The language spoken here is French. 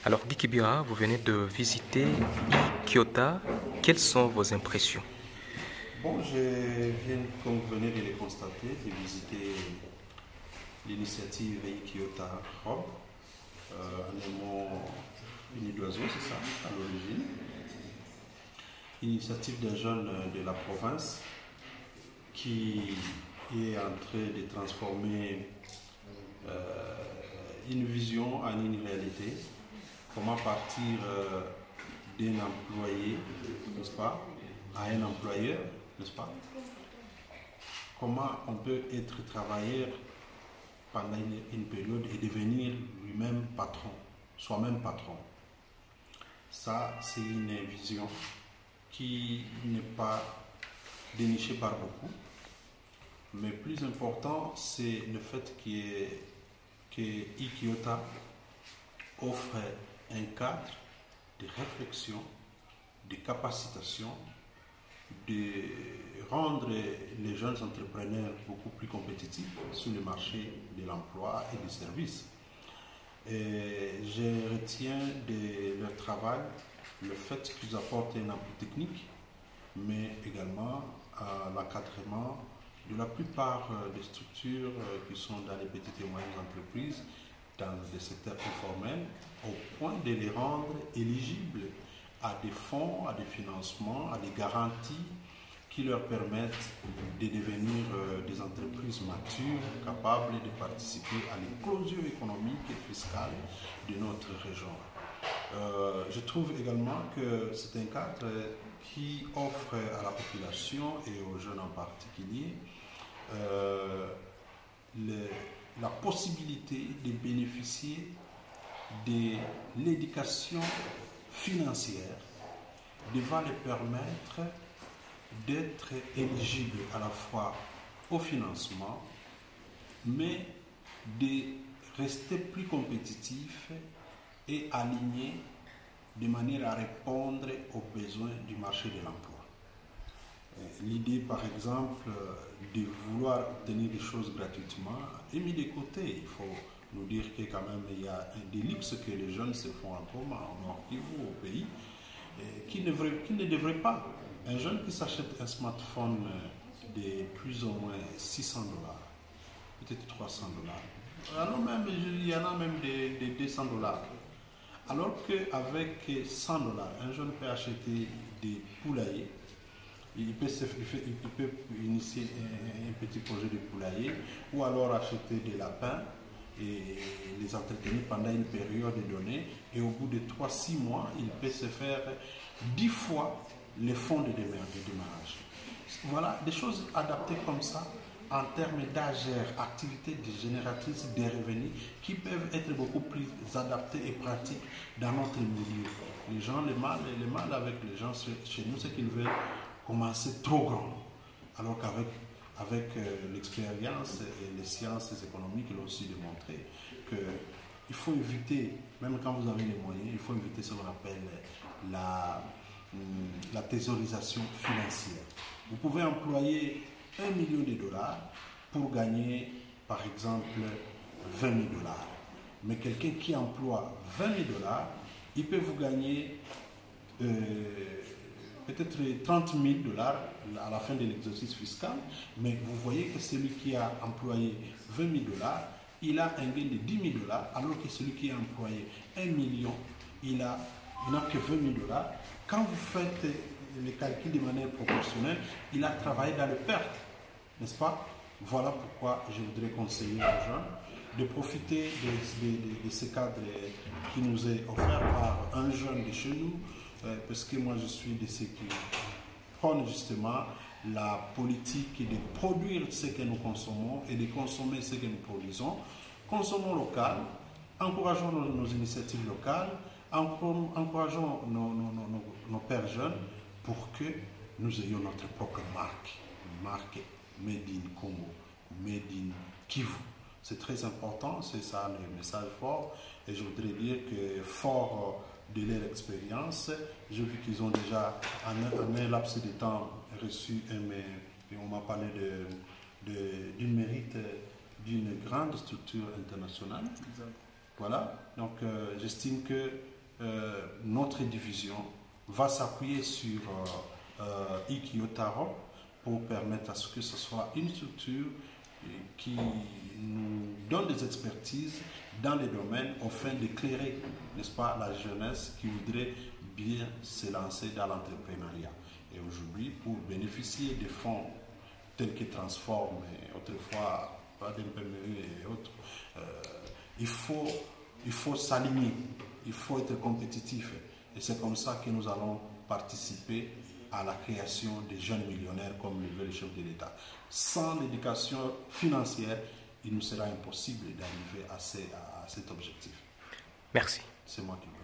Alors, Guy Kibira, vous venez de visiter Kyoto. Quelles sont vos impressions? Bon, je viens, comme vous venez de le constater, de visiter l'initiative Kyoto Hub, en aimant une d'oiseau, c'est ça, à l'origine. Initiative des jeunes de la province qui est en train de transformer une vision en une réalité. Comment partir d'un employé, n'est-ce pas, à un employeur, n'est-ce pas? Comment on peut être travailleur pendant une période et devenir lui-même patron, soi-même patron. Ça, c'est une vision qui n'est pas dénichée par beaucoup. Mais plus important, c'est le fait que Kyoto offre un cadre de réflexion, de capacitation, de rendre les jeunes entrepreneurs beaucoup plus compétitifs sur le marché de l'emploi et des services. Et je retiens de leur travail le fait qu'ils apportent un appui technique, mais également l'encadrement de la plupart des structures qui sont dans les petites et moyennes entreprises, dans des secteurs informels, au point de les rendre éligibles à des fonds, à des financements, à des garanties qui leur permettent de devenir des entreprises matures, capables de participer à l'éclosion économique et fiscale de notre région. Je trouve également que c'est un cadre qui offre à la population et aux jeunes en particulier la possibilité de bénéficier de l'éducation financière devant les permettre d'être éligibles à la fois au financement, mais de rester plus compétitifs et alignés de manière à répondre aux besoins du marché de l'emploi. L'idée, par exemple, de vouloir obtenir des choses gratuitement est mise de côté. Il faut nous dire que quand même il y a des luxes que les jeunes se font encore en Nord Kivu, au pays, qui ne devraient pas. Un jeune qui s'achète un smartphone de plus ou moins 600 dollars, peut-être 300 dollars, alors même il y en a même des 200 dollars. Alors qu'avec 100 dollars, un jeune peut acheter des poulaillers. Il peut initier un petit projet de poulailler ou alors acheter des lapins et les entretenir pendant une période donnée. Et au bout de 3-6 mois, il peut se faire 10 fois les fonds de démarrage. Voilà, des choses adaptées comme ça en termes d'agir, activités génératrices des revenus qui peuvent être beaucoup plus adaptées et pratiques dans notre milieu. Les gens, le mal avec les gens chez nous, c'est qu'ils veulent commencer trop grand. Alors qu'avec l'expérience et les sciences économiques, ils ont aussi démontré qu'il faut éviter, même quand vous avez les moyens, il faut éviter ce qu'on appelle la thésaurisation financière. Vous pouvez employer 1 million de dollars pour gagner, par exemple, 20 000 dollars. Mais quelqu'un qui emploie 20 000 dollars, il peut vous gagner peut-être 30 000 dollars à la fin de l'exercice fiscal, mais vous voyez que celui qui a employé 20 000 dollars, il a un gain de 10 000 dollars, alors que celui qui a employé 1 million, il n'a que 20 000 dollars. Quand vous faites les calculs de manière proportionnelle, il a travaillé dans les pertes, n'est-ce pas? Voilà pourquoi je voudrais conseiller aux jeunes de profiter de ce cadre qui nous est offert par un jeune de chez nous, parce que moi je suis de ceux qui prônent justement la politique de produire ce que nous consommons et de consommer ce que nous produisons. Consommons local, encourageons nos initiatives locales, encourageons nos pères jeunes pour que nous ayons notre propre marque Made in Congo, Made in Kivu. C'est très important, c'est ça le message fort. Et je voudrais dire que fort de leur expérience, j'ai vu qu'ils ont déjà en un laps de temps reçu et on m'a parlé du mérite d'une grande structure internationale. Exact. Voilà, donc j'estime que notre division va s'appuyer sur Ikiotaro pour permettre à ce que ce soit une structure qui nous donne des expertises dans les domaines afin d'éclairer, n'est-ce pas, la jeunesse qui voudrait bien se lancer dans l'entrepreneuriat. Et aujourd'hui, pour bénéficier des fonds tels que Transform et autrefois PME et autres, il faut s'aligner, il faut être compétitif. Et c'est comme ça que nous allons participer à la création des jeunes millionnaires comme le veut le chef de l'État. Sans l'éducation financière, il nous sera impossible d'arriver à cet objectif. Merci. C'est moi qui vous